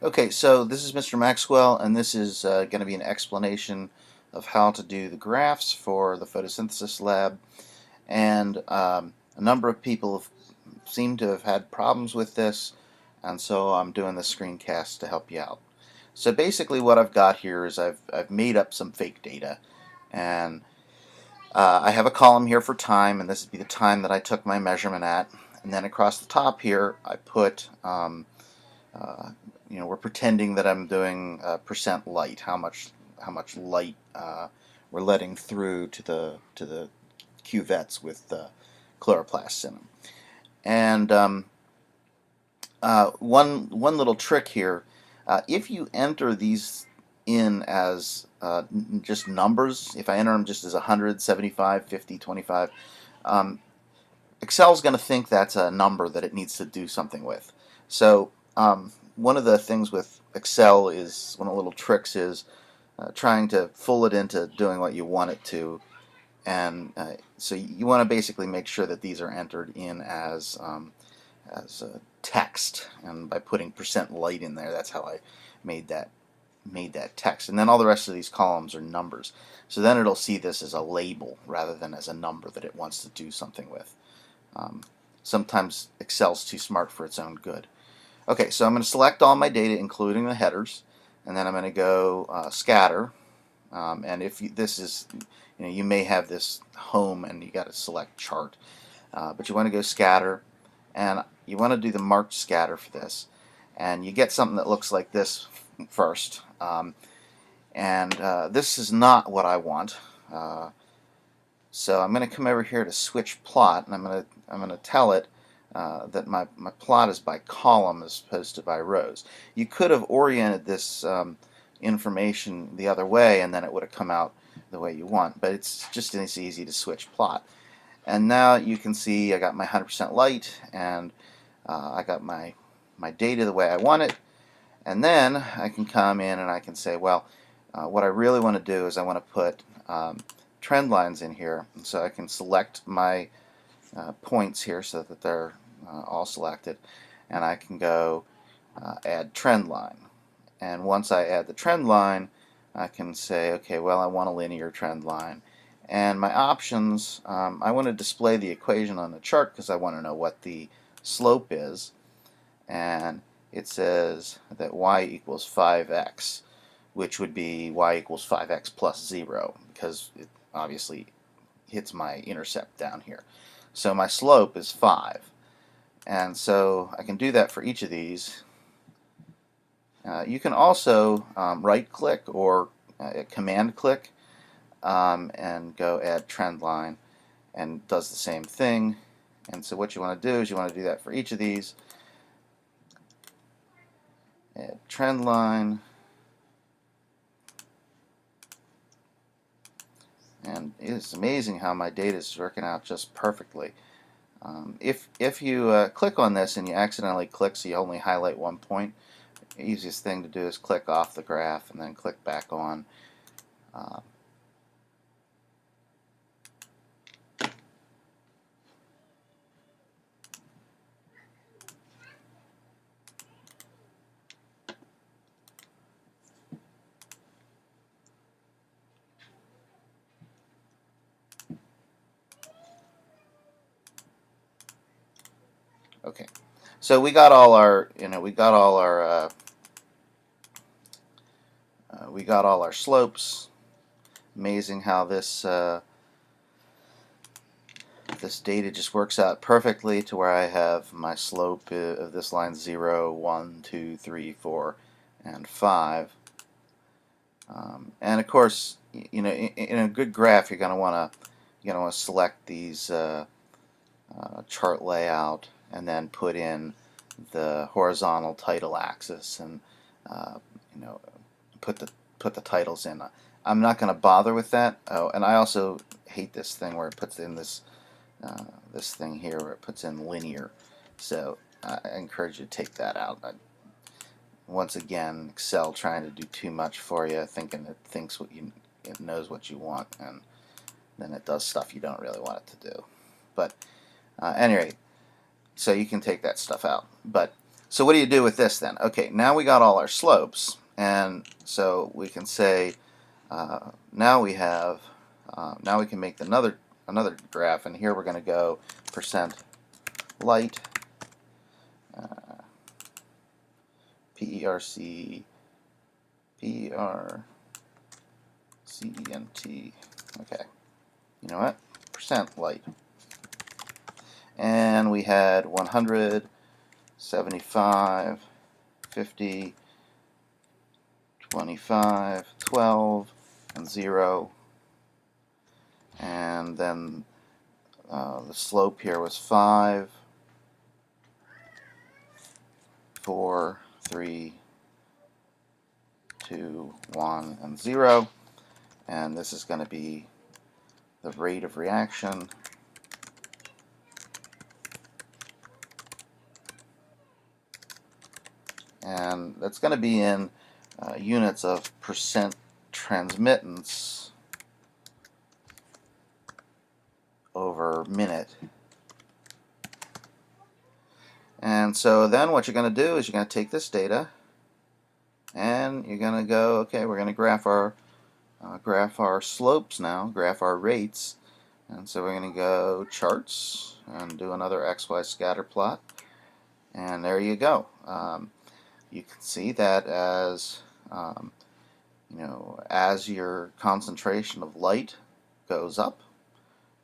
Okay, so this is Mr. Maxwell, and this is going to be an explanation of how to do the graphs for the photosynthesis lab. And a number of people seem to have had problems with this, and so I'm doing this screencast to help you out. So basically what I've got here is I've made up some fake data, and I have a column here for time, and this would be the time that I took my measurement at. And then across the top here I put uh, we're pretending that I'm doing percent light, how much light we're letting through to the cuvettes with chloroplasts in them. And one little trick here: if you enter these in as just numbers, if I enter them just as 100, 75, 50, 25, um, Excel's going to think that's a number that it needs to do something with. So one of the things with Excel is, one of the little tricks is trying to fool it into doing what you want it to. And so you want to basically make sure that these are entered in as text. And by putting percent light in there, that's how I made that text. And then all the rest of these columns are numbers. So then it'll see this as a label rather than as a number that it wants to do something with. Sometimes Excel's too smart for its own good. Okay, so I'm going to select all my data, including the headers, and then I'm going to go scatter. And if this is, you may have this home and you got to select chart, but you want to go scatter, and you want to do the marked scatter for this, and you get something that looks like this first. And this is not what I want. So I'm going to come over here to switch plot, and I'm going to tell it that my plot is by column as opposed to by rows. You could have oriented this information the other way, and then it would have come out the way you want. But it's just as easy to switch plot. And now you can see I got my 100% light, and I got my data the way I want it. And then I can come in and I can say, well, what I really want to do is I want to put trend lines in here, and so I can select my points here so that they're all selected, and I can go add trend line. And once I add the trend line, I can say, okay, well, I want a linear trend line. And my options, I want to display the equation on the chart because I want to know what the slope is. And it says that y equals 5x, which would be y equals 5x plus 0, because it obviously hits my intercept down here. So my slope is 5. And so I can do that for each of these. You can also right click or command click and go add trend line, and it does the same thing. And so what you want to do is you want to do that for each of these. Add trend line. And it's amazing how my data is working out just perfectly. If you click on this and you accidentally click so you only highlight one point, the easiest thing to do is click off the graph and then click back on. Okay, so we got all our, we got all our slopes. Amazing how this this data just works out perfectly to where I have my slope of this line 0, 1, 2, 3, 4, and 5. And of course, in a good graph, you're going to want to select these chart layout and then put in the horizontal title axis and put the titles in. I'm not going to bother with that. Oh, and I also hate this thing where it puts in this thing here where it puts in linear. So I encourage you to take that out. Once again, Excel trying to do too much for you, thinking it knows what you want, and then it does stuff you don't really want it to do. But anyway, so you can take that stuff out. But So what do you do with this then? Okay, now we got all our slopes, and so we can say now we have now we can make another graph, and here we're going to go percent light PERC PERCENT. Okay, you know what? Percent light, and we had 100, 75, 50, 25, 12, and 0. And then the slope here was 5, 4, 3, 2, 1, and 0. And this is going to be the rate of reaction. And that's going to be in units of percent transmittance over minute. And so then what you're going to do is you're going to take this data and you're going to go, okay, we're going to graph our slopes now, graph our rates. And so we're going to go charts and do another XY scatter plot. And there you go. You can see that as as your concentration of light goes up,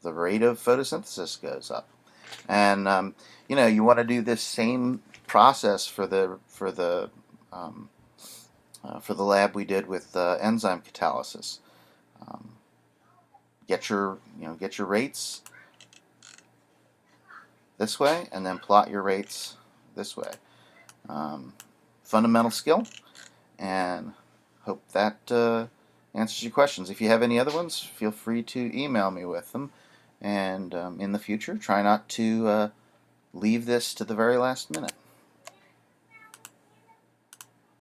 the rate of photosynthesis goes up. And you want to do this same process for the lab we did with enzyme catalysis. Get your rates this way, and then plot your rates this way. Fundamental skill, and hope that answers your questions. If you have any other ones, feel free to email me with them. And in the future, try not to leave this to the very last minute.